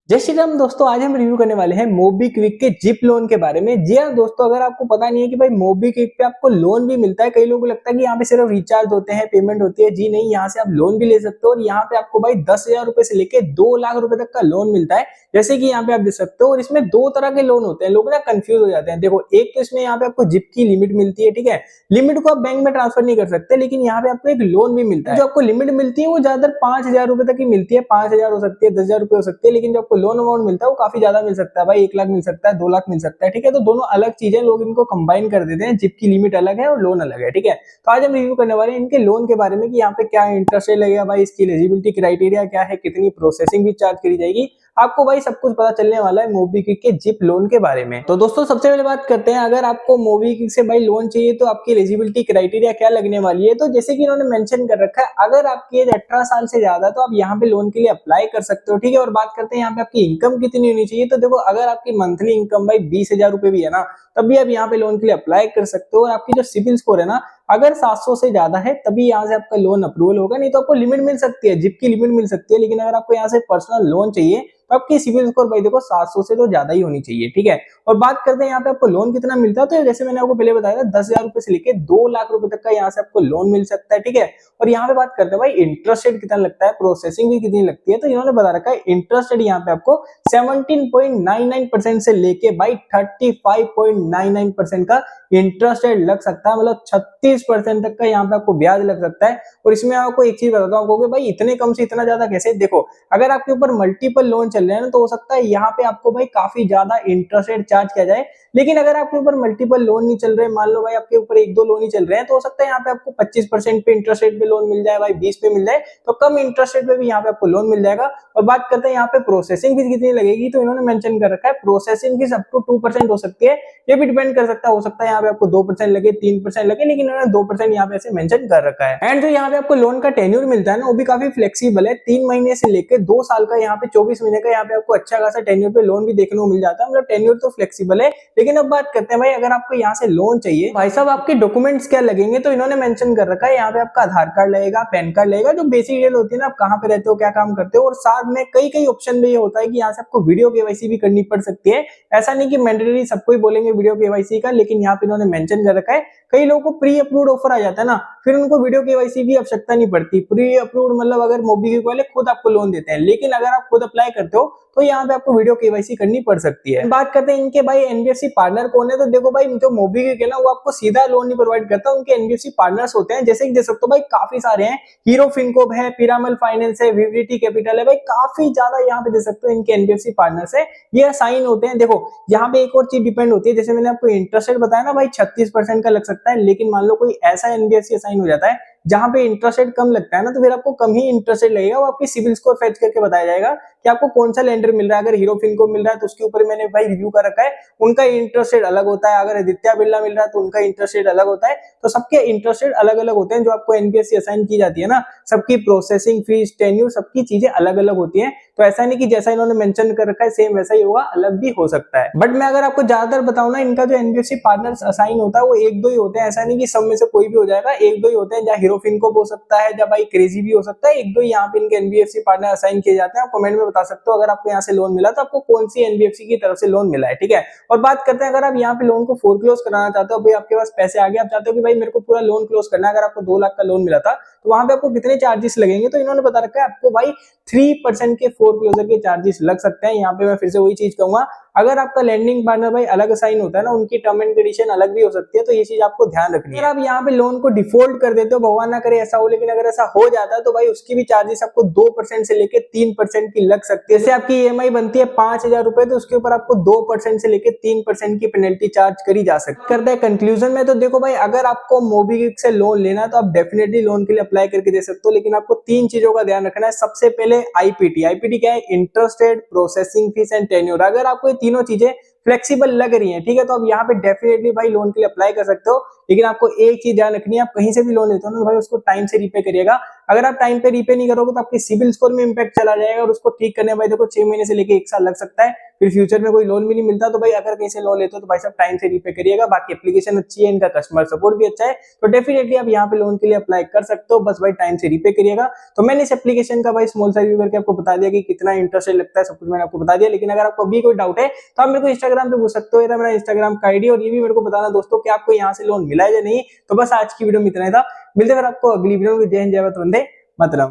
जय श्री राम दोस्तों, आज हम रिव्यू करने वाले हैं मोबीक्विक के जिप लोन के बारे में। जी हाँ दोस्तों, अगर आपको पता नहीं है कि भाई मोबीक्विक पे आपको लोन भी मिलता है, कई लोगों को लगता है कि यहाँ पे सिर्फ रिचार्ज होते हैं, पेमेंट होती है। जी नहीं, यहाँ से आप लोन भी ले सकते हो और यहाँ पे आपको भाई 10,000 रुपए से लेके 2 लाख रुपए तक का लोन मिलता है, जैसे कि यहाँ पे आप देख सकते हो। और इसमें दो तरह के लोन होते हैं, लोग ना कंफ्यूज हो जाते हैं। देखो, एक तो इसमें यहाँ पे आपको जिप की लिमिट मिलती है, ठीक है। लिमिट को आप बैंक में ट्रांसफर नहीं कर सकते, लेकिन यहाँ पे आपको एक लोन भी मिलता है। जो आपको लिमिट मिलती है वो ज्यादातर 5,000 रुपए तक ही मिलती है, 5,000 हो सकती है, 10,000 रुपए हो सकती है। लेकिन जो आपको लोन अमाउंट मिलता है वो काफी ज्यादा मिल सकता है भाई, 1 लाख मिल सकता है, 2 लाख मिल सकता है, ठीक है। तो दोनों अलग चीजें, लोग इनको कंबाइन कर देते हैं। जिप की लिमिट अलग है और लोन अलग है, ठीक है। तो आज हम रिव्यू करने वाले हैं इनके लोन के बारे में कि यहाँ पे क्या इंटरेस्ट रेट लगेगा भाई, इसकी एलिजिबिलिटी क्राइटेरिया क्या है, कितनी प्रोसेसिंग भी चार्ज करी जाएगी, आपको भाई सब कुछ पता चलने वाला है मोबीक्विक के जिप लोन के बारे में। तो दोस्तों सबसे पहले बात करते हैं, अगर आपको मोबीक्विक से भाई लोन चाहिए तो आपकी एलिजिबिलिटी क्राइटेरिया क्या लगने वाली है। तो जैसे कि इन्होंने मेंशन कर रखा है, अगर आपकी एज 18 साल से ज्यादा तो आप यहाँ पे लोन के लिए अप्लाई कर सकते हो, ठीक है। और बात करते हैं यहाँ पे आपकी इनकम कितनी होनी चाहिए। तो देखो, अगर आपकी मंथली इनकम भाई 20,000 रुपए भी है ना, तब भी आप यहाँ पे लोन के लिए अप्लाई कर सकते हो। और आपकी जो सिबिल स्कोर है ना, अगर 700 से ज्यादा है तभी यहाँ से आपका लोन अप्रूवल होगा, नहीं तो आपको लिमिट मिल सकती है, जिप की लिमिट मिल सकती है। लेकिन अगर आपको यहाँ से पर्सनल लोन चाहिए तो आपकी सिबिल स्कोर भाई देखो 700 से तो ज्यादा ही होनी चाहिए, ठीक है। और बात करते हैं यहाँ पे आपको लोन कितना मिलता है। तो जैसे मैंने आपको पहले बताया था, 10,000 रुपए से लेके 2 लाख रुपए तक का यहाँ से आपको लोन मिल सकता है, ठीक है। और यहाँ पे बात करते हैं भाई इंटरेस्ट रेट कितना लगता है, प्रोसेसिंग भी कितनी लगती है। तो इन्होंने बता रखा है इंटरेस्ट रेट यहाँ पे आपको 17.99% से लेके भाई 35.99% का इंटरेस्ट रेट लग सकता है, मतलब 36% तक का यहाँ पे आपको ब्याज लग सकता है। और इसमें आपको एक चीज बताता हूँ, आपको भाई इतने कम से इतना ज्यादा कैसे। देखो, अगर आपके ऊपर मल्टीपल लोन चल रहे हैं ना, तो हो सकता है यहाँ पे आपको भाई काफी ज्यादा इंटरेस्ट रेट चार्ज किया जाए। लेकिन अगर आपके ऊपर मल्टीपल लोन नहीं चल रहे, मान लो भाई आपके ऊपर 1-2 लोन ही चल रहे हैं, तो हो सकता है यहाँ पे आपको 25% पे इंटरेस्ट रेट पे लोन मिल जाए, भाई 20 पे मिल जाए, तो कम इंटरेस्ट रेट पे भी यहाँ पे आपको लोन मिल जाएगा। और बात करते हैं यहाँ पे प्रोसेसिंग फीस कितनी लगेगी। तो इन्होंने मेंशन कर रखा है प्रोसेसिंग फीस अप टू 2% हो सकती है, ये भी डिपेंड कर सकता है। हो सकता है यहाँ पे आपको 2% लगे, 3% लगे, लेकिन इन्होंने 2% यहाँ पे ऐसे मेंशन कर रखा है। एंड जो यहाँ पे आपको लोन का टेन्योर मिलता है ना, वो भी काफी फ्लेक्सिबल है, 3 महीने से लेकर 2 साल का, यहाँ पे 24 महीने का यहाँ पे आपको अच्छा खासा टेन्योर पे लोन भी देखने को मिल जाता है। मतलब टेन्योर तो फ्लेक्सिबल है। लेकिन अब बात करते हैं भाई, अगर आपको यहाँ से लोन चाहिए, भाई साहब आपके डॉक्यूमेंट्स क्या लगेंगे। तो इन्होंने मेंशन कर रखा है, यहाँ पे आपका आधार कार्ड लगेगा, पैन कार्ड लगेगा, जो बेसिक डिटेल होती है ना, आप कहाँ पे रहते हो, क्या काम करते हो। और साथ में कई ऑप्शन में ये होता है कि यहाँ से आपको वीडियो केवाईसी भी करनी पड़ सकती है। ऐसा नहीं कि मैंडेटरी सबको ही बोलेंगे वीडियो केवाईसी का, लेकिन यहाँ पे इन्होंने मेंशन कर रखा है कई लोगों को प्री अप्रूव्ड ऑफर आ जाता है ना, फिर उनको वीडियो केवाईसी की आवश्यकता नहीं पड़ती। प्री अप्रूव्ड मतलब अगर मोबीक्विक वाले खुद आपको लोन देते हैं, लेकिन अगर आप खुद अप्लाई करते हो तो यहाँ पे आपको वीडियो केवाईसी करनी पड़ सकती है। बात करते हैं इनके भाई एनबीएफसी पार्टनर कौन है। तो देखो भाई, जो मोबीक्विक है ना, वो आपको सीधा लोन नहीं प्रोवाइड करता, उनके एनबीएफसी पार्टनर्स होते हैं। जैसे कि देख सकते हो भाई, काफी सारे हैं, हीरो फिनकोप है, पिरामल फाइनेंस है, विविटी कैपिटल है, भाई काफी ज्यादा यहाँ पे देख सकते हो इनके एनबीएफसी पार्टनर्स है, ये असाइन होते हैं। देखो, यहाँ पे एक और चीज डिपेंड होती है, जैसे मैंने आपको इंटरेस्ट रेट बताया ना भाई, 36% का लग सकता है। लेकिन मान लो कोई ऐसा एनबीएफसी असाइन हो जाता है जहां पे इंटरेस्ट रेट कम लगता है ना, तो फिर आपको कम ही इंटरेस्ट रेट लगेगा। वो आपकी सिबिल स्कोर फेच करके बताया जाएगा कि आपको कौन सा लेंडर मिल रहा है। अगर हीरो फिनको मिल रहा है तो उसके ऊपर मैंने भाई रिव्यू कर रखा है, उनका इंटरेस्ट रेट अलग होता है। अगर आदित्य बिरला मिल रहा है तो उनका इंटरेस्ट रेट अलग होता है। तो सबके इंटरेस्ट रेट अलग अलग होते हैं। जो आपको एनबीएफसी असाइन की जाती है ना, सबकी प्रोसेसिंग फीस, टेन्यूर, सबकी चीजें अलग अलग होती है। तो ऐसा नहीं कि जैसा इन्होंने मेंशन कर रखा है सेम वैसा ही होगा, अलग भी हो सकता है। बट मैं अगर आपको ज्यादातर बताऊं ना, इनका जो एनबीएफसी पार्टनर्स असाइन होता है वो 1-2 ही होते हैं। ऐसा नहीं कि सब में से कोई भी हो जाएगा, 1-2 ही होते हैं। जहाँ हीरो फिनको हो सकता है, जब भाई क्रेजी भी हो सकता है, 1-2 यहाँ पे इनके एनबीएफसी पार्टनर असाइन किए जाते हैं। आप कमेंट में बता सकते हो अगर आपको यहाँ से लोन मिला तो आपको कौन सी एनबीएफसी की तरफ से लोन मिला है, ठीक है। और बात करते हैं, अगर आप यहाँ पे लोन को फोरक्लोज कराना चाहते हो, भाई आपके पास पैसे आ गए, आप चाहते हो कि भाई मेरे को पूरा लोन क्लोज करना है, अगर आपको 2 लाख का लोन मिला था तो वहां पे आपको कितने चार्जेस लगेंगे। तो इन्होंने बता रखा है आपको भाई 3% के फोरक्लोजर के चार्जेस लग सकते हैं। यहाँ पे मैं फिर से वही चीज कहूंगा, अगर आपका लैंडिंग पार्टनर भाई अलग असाइन होता है ना, उनकी टर्म एंड कंडीशन अलग भी हो सकती है। तो ये चीज आपको ध्यान रखनी है। अगर आप यहाँ पे लोन को डिफॉल्ट कर देते हो, भगवान ना करे ऐसा हो, लेकिन अगर ऐसा हो जाता है तो भाई उसकी भी चार्जेस आपको 2% से लेके 3% की लग सकती है। जैसे आपकी ईएमआई बनती है 5,000 रुपए, तो उसके ऊपर आपको 2% से लेके 3% की पेनल्टी चार्ज करी जा सकती है। करता है कंक्लूजन में, तो देखो भाई, अगर आपको मोबीक्विक से लोन लेना है तो आप डेफिनेटली लोन के लिए अप्लाई करके दे सकते हो। लेकिन आपको 3 चीजों का ध्यान रखना है। सबसे पहले आईपीटी क्या है, interest rate, processing fees and tenure. अगर आपको ये तीनों चीजें फ्लेक्सिबल लग रही है, ठीक है, तो आप यहाँ पे डेफिनेटली भाई लोन के लिए अप्लाई कर सकते हो। लेकिन आपको एक चीज ध्यान रखनी है, आप कहीं से भी लोन लेते हो ना भाई उसको टाइम से रीपे करिएगा। अगर आप टाइम पे रीपे नहीं करोगे तो आपके सिविल स्कोर में इंपैक्ट चला जाएगा, और उसको ठीक करने में भाई देखो 6 महीने से लेके 1 साल लग सकता है, फिर फ्यूचर में कोई लोन भी नहीं मिलता। तो भाई अगर कहीं से लोन लेते हो तो भाई साहब टाइम से रीपे करिएगा। बाकी एप्लीकेशन अच्छी है, इनका कस्टमर सपोर्ट भी अच्छा है, तो डेफिनेटली आप यहाँ पे लोन के लिए अप्लाई कर सकते हो, बस भाई टाइम से रीपे करिएगा। तो मैंने इस एप्लीकेशन का भाई स्मॉल सा रिव्यू करके आपको बता दिया कि कितना इंटरेस्ट लगता है, सब कुछ मैंने आपको बता दिया। लेकिन अगर आपको अभी कोई डाउट है तो आप मेरे को इंस्टाग्राम पे पूछ सकते हो, मेरा इंस्टाग्राम का आईडी, और ये भी मेरे को बताना दोस्तों कि आपको यहाँ से लोन मिला है या नहीं। तो बस आज की वीडियो में इतना ही था, मिलते हैं फिर आपको अगली वीडियो में। जय हिंद, जय भारत, वंदे मातरम।